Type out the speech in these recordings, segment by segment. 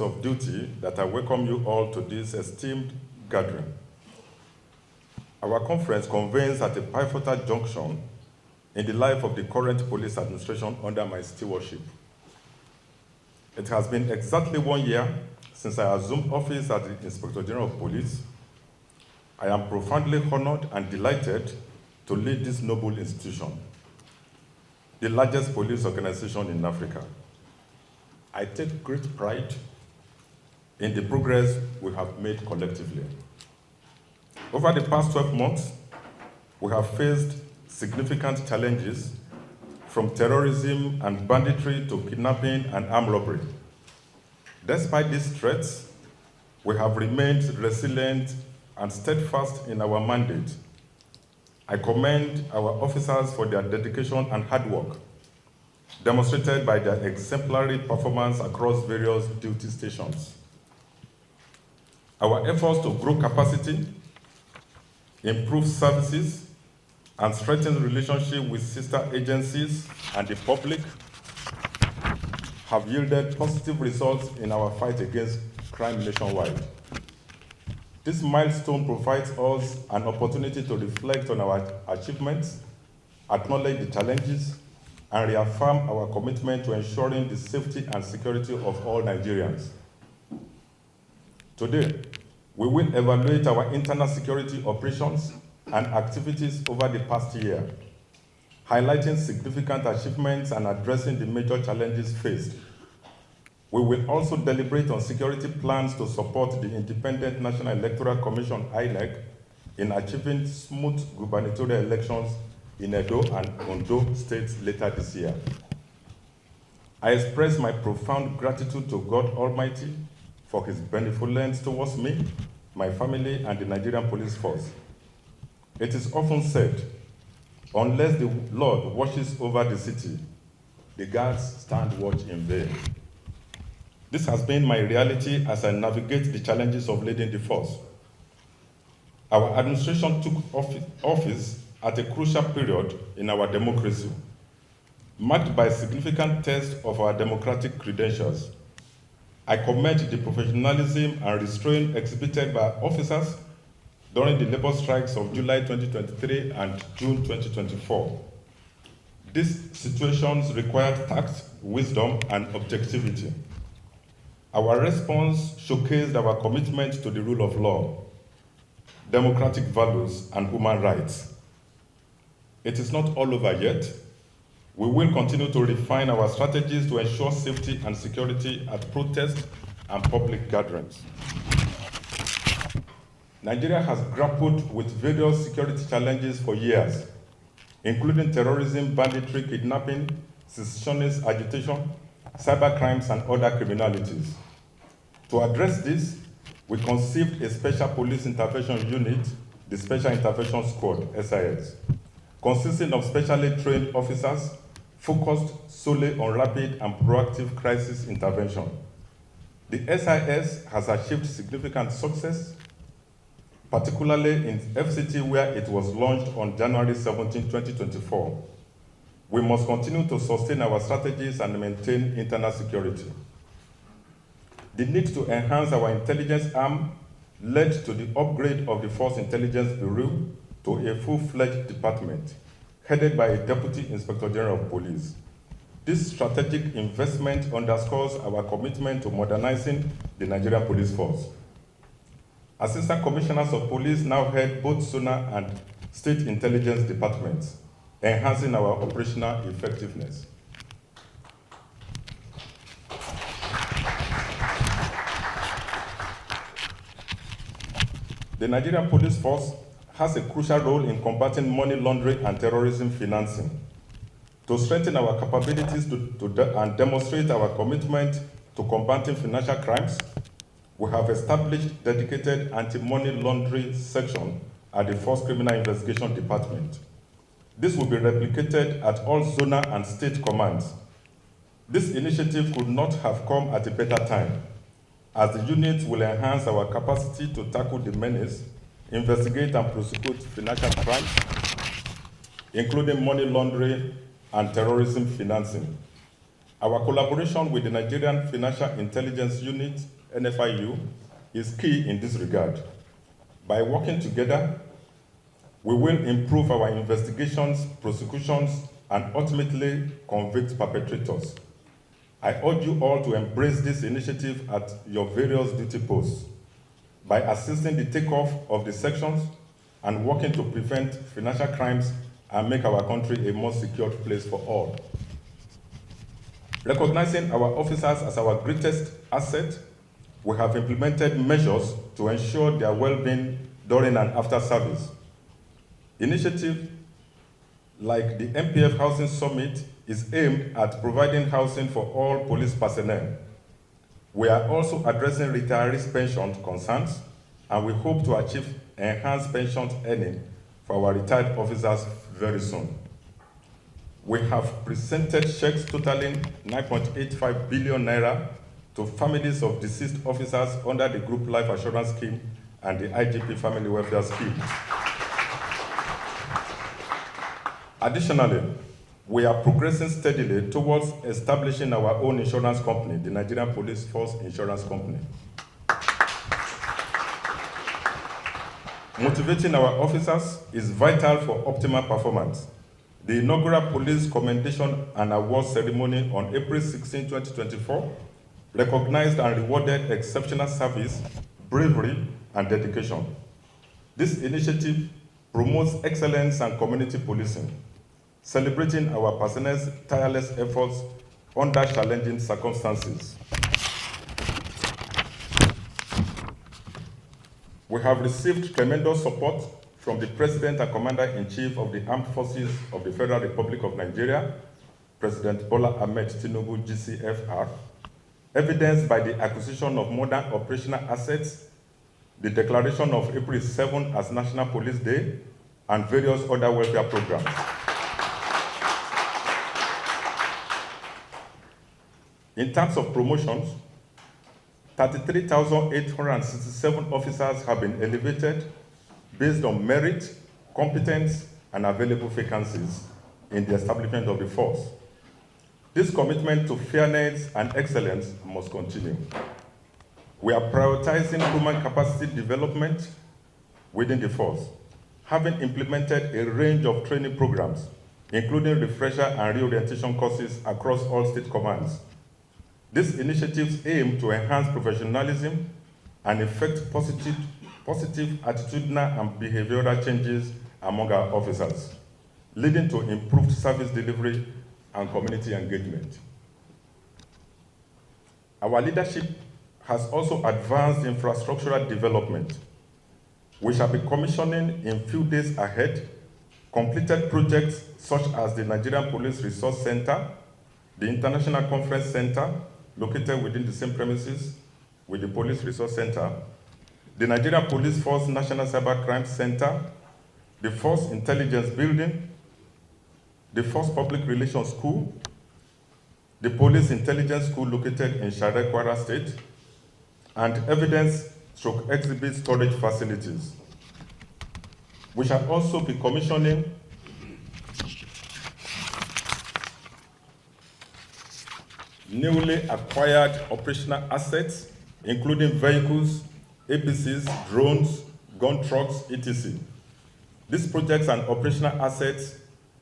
of duty that I welcome you all to this esteemed gathering. Our conference convenes at a pivotal junction in the life of the current police administration under my stewardship. It has been exactly 1 year since I assumed office as the Inspector General of Police. I am profoundly honored and delighted to lead this noble institution, the largest police organization in Africa. I take great pride in the progress we have made collectively. Over the past 12 months, we have faced significant challenges, from terrorism and banditry to kidnapping and armed robbery. Despite these threats, we have remained resilient and steadfast in our mandate. I commend our officers for their dedication and hard work, demonstrated by their exemplary performance across various duty stations. Our efforts to grow capacity, improve services, and strengthen relationships with sister agencies and the public have yielded positive results in our fight against crime nationwide. This milestone provides us an opportunity to reflect on our achievements, acknowledge the challenges, and reaffirm our commitment to ensuring the safety and security of all Nigerians. Today, we will evaluate our internal security operations and activities over the past year, highlighting significant achievements and addressing the major challenges faced. We will also deliberate on security plans to support the Independent National Electoral Commission, INEC, in achieving smooth gubernatorial elections in Edo and Ondo states later this year. I express my profound gratitude to God Almighty for His benevolence towards me, my family, and the Nigerian police force. It is often said, unless the Lord watches over the city, the guards stand watch in vain. This has been my reality as I navigate the challenges of leading the force. Our administration took office at a crucial period in our democracy, marked by significant tests of our democratic credentials. I commend the professionalism and restraint exhibited by officers during the labor strikes of July 2023 and June 2024. These situations required tact, wisdom, and objectivity. Our response showcased our commitment to the rule of law, democratic values, and human rights. It is not all over yet. We will continue to refine our strategies to ensure safety and security at protests and public gatherings. Nigeria has grappled with various security challenges for years, including terrorism, banditry, kidnapping, secessionist agitation, cybercrimes, and other criminalities. To address this, we conceived a Special Police Intervention Unit, the Special Intervention Squad, SIS, consisting of specially trained officers focused solely on rapid and proactive crisis intervention. The SIS has achieved significant success, particularly in FCT, where it was launched on January 17, 2024. We must continue to sustain our strategies and maintain internal security. The need to enhance our intelligence arm led to the upgrade of the Force Intelligence Bureau to a full-fledged department, headed by a Deputy Inspector General of Police. This strategic investment underscores our commitment to modernizing the Nigerian police force. Assistant Commissioners of Police now head both zonal and state intelligence departments, enhancing our operational effectiveness. The Nigerian police force has a crucial role in combating money laundering and terrorism financing. To strengthen our capabilities and demonstrate our commitment to combating financial crimes, we have established dedicated anti-money laundering section at the Force Criminal Investigation Department. This will be replicated at all zonal and state commands. This initiative could not have come at a better time, as the unit will enhance our capacity to tackle the menace, investigate and prosecute financial crimes, including money laundering and terrorism financing. Our collaboration with the Nigerian Financial Intelligence Unit, NFIU, is key in this regard. By working together, we will improve our investigations, prosecutions, and ultimately convict perpetrators. I urge you all to embrace this initiative at your various duty posts by assisting the takeoff of the sections and working to prevent financial crimes and make our country a more secure place for all. Recognizing our officers as our greatest asset, we have implemented measures to ensure their well-being during and after service. Initiatives like the MPF Housing Summit is aimed at providing housing for all police personnel. We are also addressing retirees' pension concerns, and we hope to achieve enhanced pension earning for our retired officers very soon. We have presented checks totaling 9.85 billion naira to families of deceased officers under the Group Life Assurance Scheme and the IGP Family Welfare Scheme. Additionally, we are progressing steadily towards establishing our own insurance company, the Nigerian Police Force Insurance Company. Motivating our officers is vital for optimal performance. The inaugural Police Commendation and Award ceremony on April 16, 2024, recognized and rewarded exceptional service, bravery, and dedication. This initiative promotes excellence and community policing, celebrating our personnel's tireless efforts under challenging circumstances. We have received tremendous support from the President and Commander-in-Chief of the Armed Forces of the Federal Republic of Nigeria, President Bola Ahmed Tinubu, GCFR, evidenced by the acquisition of modern operational assets, the declaration of April 7 as National Police Day, and various other welfare programs. In terms of promotions, 33,867 officers have been elevated based on merit, competence, and available vacancies in the establishment of the force. This commitment to fairness and excellence must continue. We are prioritizing human capacity development within the force, having implemented a range of training programs, including refresher and reorientation courses across all state commands. These initiatives aim to enhance professionalism and effect positive attitudinal and behavioral changes among our officers, leading to improved service delivery and community engagement. Our leadership has also advanced infrastructural development. We shall be commissioning in few days ahead completed projects such as the Nigerian Police Resource Center, the International Conference Center, located within the same premises with the Police Resource Center, the Nigerian Police Force National Cybercrime Center, the Force Intelligence Building, the Force Public Relations School, the Police Intelligence School located in Share, Kwara State, and evidence/exhibit storage facilities. We shall also be commissioning newly acquired operational assets, including vehicles, APCs, drones, gun trucks, etc. These projects and operational assets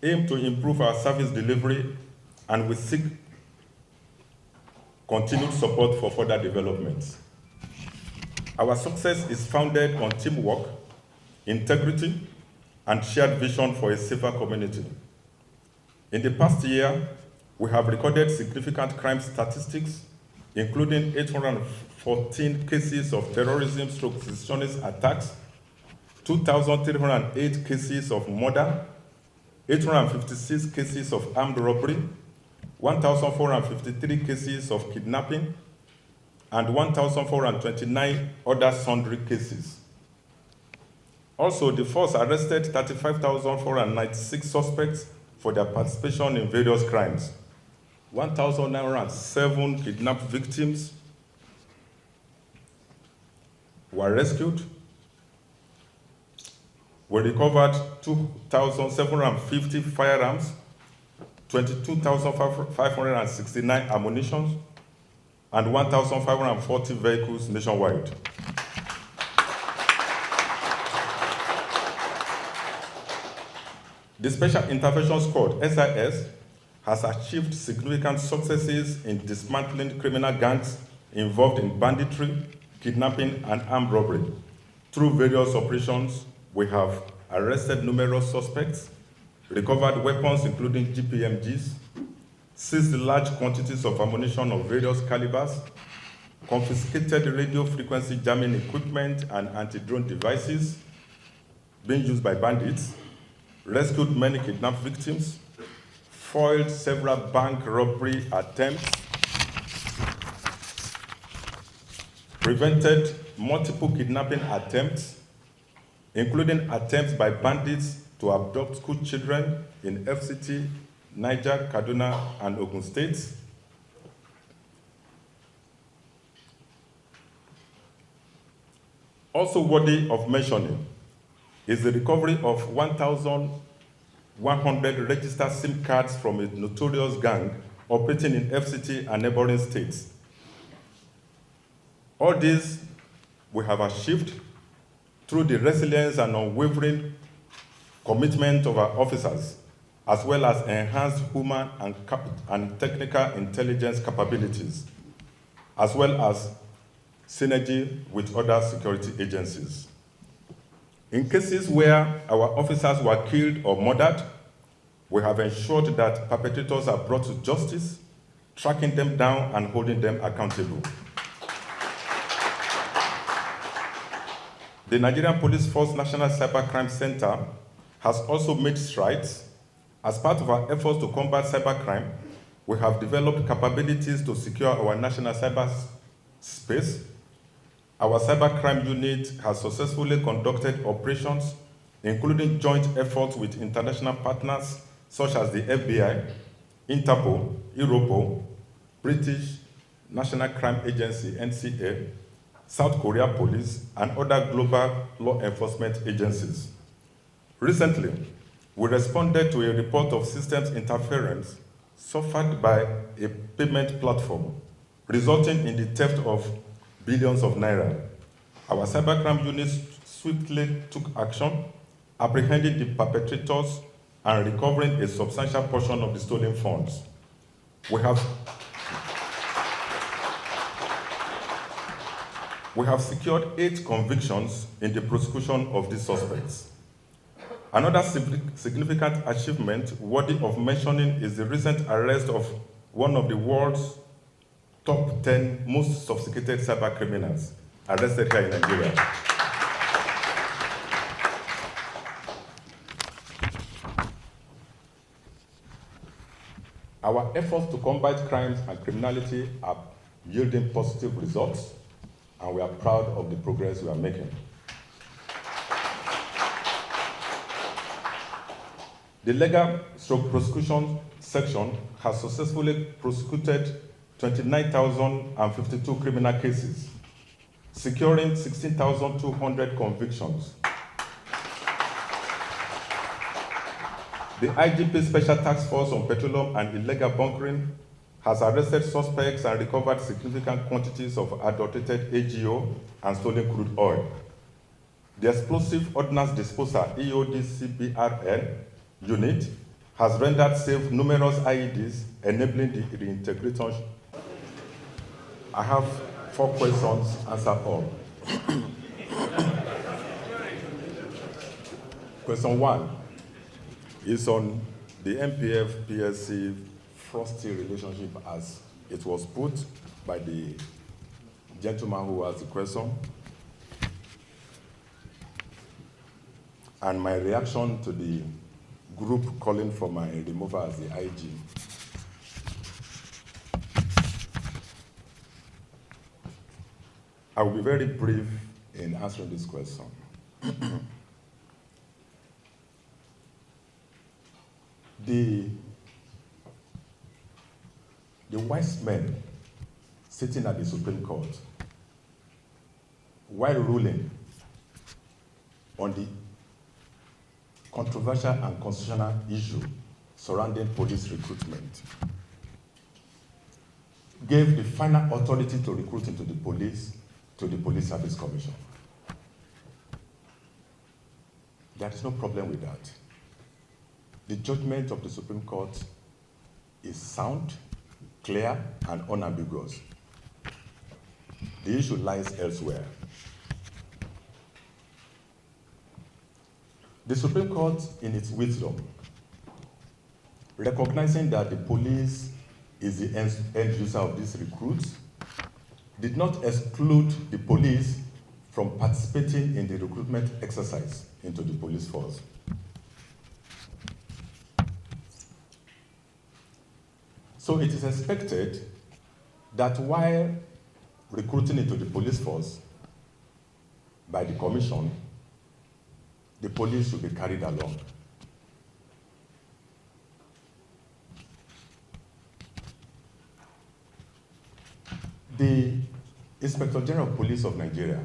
aim to improve our service delivery, and we seek continued support for further development. Our success is founded on teamwork, integrity, and shared vision for a safer community. In the past year, we have recorded significant crime statistics, including 814 cases of terrorism/secessionist attacks, 2,308 cases of murder, 856 cases of armed robbery, 1,453 cases of kidnapping, and 1,429 other sundry cases. Also, the force arrested 35,496 suspects for their participation in various crimes. 1,907 kidnapped victims were rescued. We recovered 2,750 firearms, 22,569 ammunition, and 1,540 vehicles nationwide. The Special Intervention Squad, SIS, has achieved significant successes in dismantling criminal gangs involved in banditry, kidnapping, and armed robbery. Through various operations, we have arrested numerous suspects, recovered weapons including GPMGs, seized large quantities of ammunition of various calibers, confiscated radio frequency jamming equipment and anti-drone devices being used by bandits, rescued many kidnapped victims, foiled several bank robbery attempts, prevented multiple kidnapping attempts, including attempts by bandits to abduct school children in FCT, Niger, Kaduna, and Ogun states. Also worthy of mentioning is the recovery of 1,100 registered SIM cards from a notorious gang operating in FCT and neighboring states. All this we have achieved through the resilience and unwavering commitment of our officers, as well as enhanced human and technical intelligence capabilities, as well as synergy with other security agencies. In cases where our officers were killed or murdered, we have ensured that perpetrators are brought to justice, tracking them down and holding them accountable. The Nigerian Police Force National Cybercrime Center has also made strides. As part of our efforts to combat cybercrime, we have developed capabilities to secure our national cyberspace. Our cybercrime unit has successfully conducted operations, including joint efforts with international partners such as the FBI, Interpol, Europol, British National Crime Agency, NCA, South Korea Police, and other global law enforcement agencies. Recently, we responded to a report of systems interference suffered by a payment platform, resulting in the theft of billions of naira. Our cybercrime unit swiftly took action, apprehending the perpetrators and recovering a substantial portion of the stolen funds. We have secured 8 convictions in the prosecution of these suspects. Another significant achievement worthy of mentioning is the recent arrest of one of the world's top 10 most sophisticated cyber criminals arrested here in Nigeria. Our efforts to combat crimes and criminality are yielding positive results, and we are proud of the progress we are making. The legal stroke prosecution section has successfully prosecuted 29,052 criminal cases, securing 16,200 convictions. The IGP Special Task Force on Petroleum and Illegal Bunkering has arrested suspects and recovered significant quantities of adulterated AGO and stolen crude oil. The Explosive Ordnance Disposal EODCBRN unit has rendered safe numerous IEDs, enabling the reintegration. I have 4 questions, answer all. Question 1 is on the MPF-PSC frosty relationship as it was put by the gentleman who asked the question, and my reaction to the group calling for my removal as the IG. I will be very brief in answering this question. The wise men sitting at the Supreme Court, while ruling on the controversial and constitutional issue surrounding police recruitment gave the final authority to recruit into the police to the Police Service Commission. There is no problem with that. The judgment of the Supreme Court is sound, clear, and unambiguous. The issue lies elsewhere. The Supreme Court, in its wisdom, recognizing that the police is the end user of these recruits, did not exclude the police from participating in the recruitment exercise into the police force. So it is expected that while recruiting into the police force by the Commission, the police should be carried along. The Inspector General of Police of Nigeria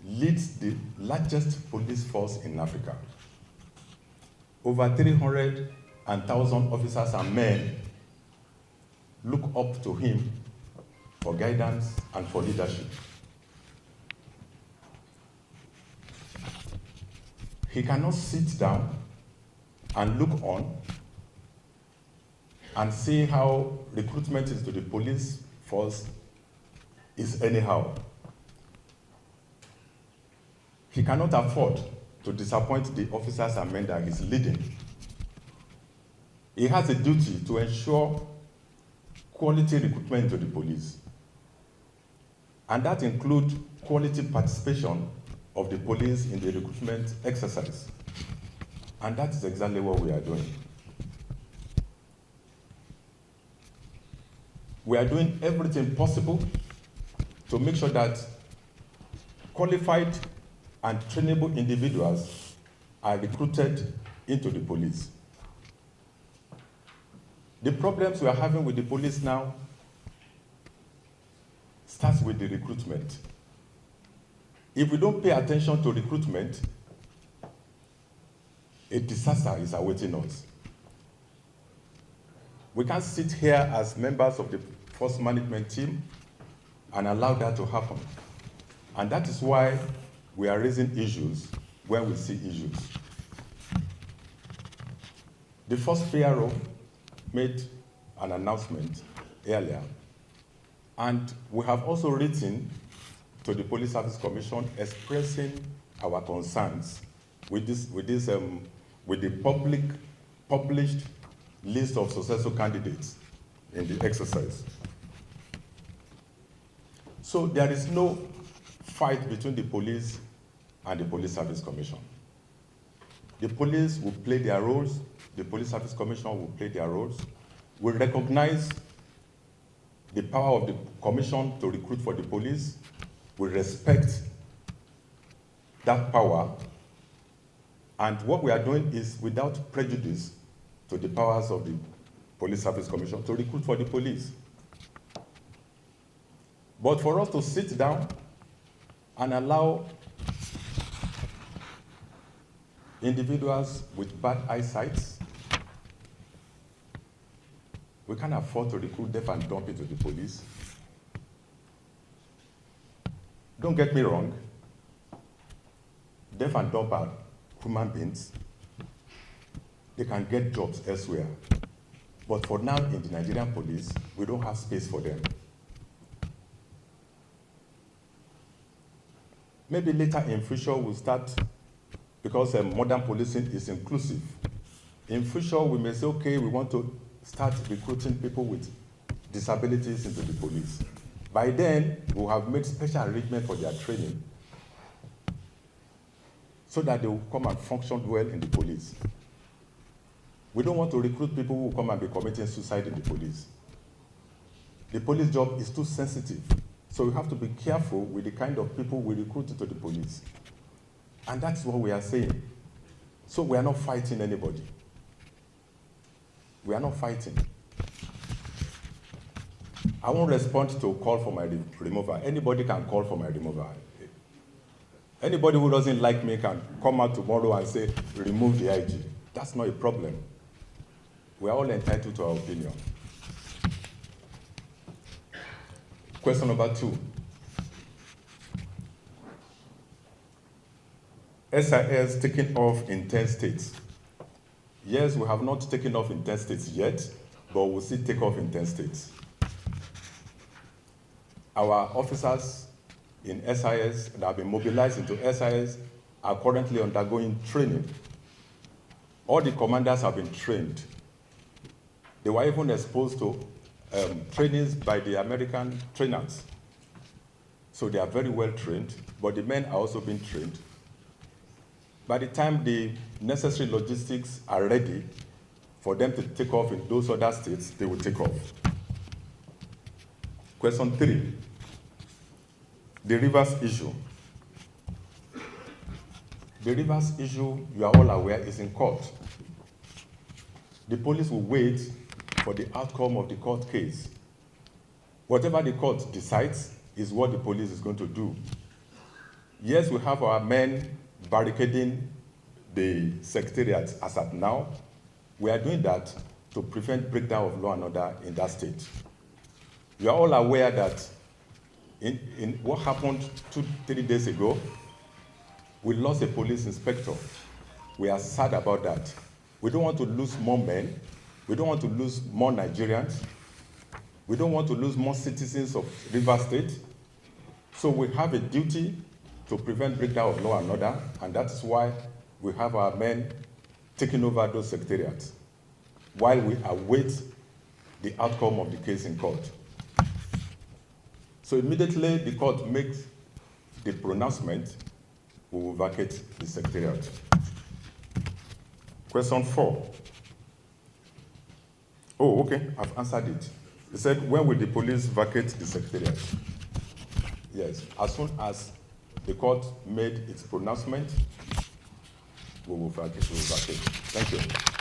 leads the largest police force in Africa. Over 300,000 officers and men look up to him for guidance and for leadership. He cannot sit down and look on and see how recruitment into the police force is anyhow. He cannot afford to disappoint the officers and men that he's leading. He has a duty to ensure quality recruitment into the police. And that includes quality participation of the police in the recruitment exercise. And that is exactly what we are doing. We are doing everything possible to make sure that qualified and trainable individuals are recruited into the police. The problems we are having with the police now starts with the recruitment. If we don't pay attention to recruitment, a disaster is awaiting us. We can't sit here as members of the force management team and allow that to happen. And that is why we are raising issues when we see issues. The first PRO made an announcement earlier, and we have also written to the Police Service Commission expressing our concerns with the published list of successful candidates in the exercise. So there is no fight between the police and the Police Service Commission. The police will play their roles, the Police Service Commission will play their roles. We recognize the power of the Commission to recruit for the police. We respect that power. And what we are doing is without prejudice to the powers of the Police Service Commission to recruit for the police. But for us to sit down and allow individuals with bad eyesight, we can't afford to recruit deaf and dumb into the police. Don't get me wrong, deaf and dumb are human beings. They can get jobs elsewhere. But for now, in the Nigerian police, we don't have space for them. Maybe later in future we'll start, because modern policing is inclusive. In future, we may say, okay, we want to start recruiting people with disabilities into the police. By then, we'll have made special arrangements for their training so that they will come and function well in the police. We don't want to recruit people who will come and be committing suicide in the police. The police job is too sensitive, so we have to be careful with the kind of people we recruit into the police. And that's what we are saying. So we are not fighting anybody. We are not fighting. I won't respond to a call for my removal. Anybody can call for my removal. Anybody who doesn't like me can come out tomorrow and say, remove the IG. That's not a problem. We are all entitled to our opinion. Question number 2. SIS taking off in 10 states. Yes, we have not taken off in 10 states yet, but we'll still take off in 10 states. Our officers in SIS that have been mobilized into SIS are currently undergoing training. All the commanders have been trained. They were even exposed to trainings by the American trainers. So they are very well trained, but the men are also being trained. By the time the necessary logistics are ready for them to take off in those other states, they will take off. Question 3, the Rivers issue. The Rivers issue, you are all aware, is in court. The police will wait for the outcome of the court case. Whatever the court decides is what the police is going to do. Yes, we have our men barricading the secretariat as at now. We are doing that to prevent breakdown of law and order in that state. You are all aware that in what happened 2-3 days ago, we lost a police inspector. We are sad about that. We don't want to lose more men. We don't want to lose more Nigerians. We don't want to lose more citizens of Rivers State. So we have a duty to prevent breakdown of law and order, and that is why we have our men taking over those secretariats while we await the outcome of the case in court. So immediately the court makes the pronouncement, we will vacate the secretariat. Question 4. Oh, okay, I've answered it. He said, when will the police vacate the secretariat? Yes, as soon as the court made its pronouncement, we will vacate. Thank you.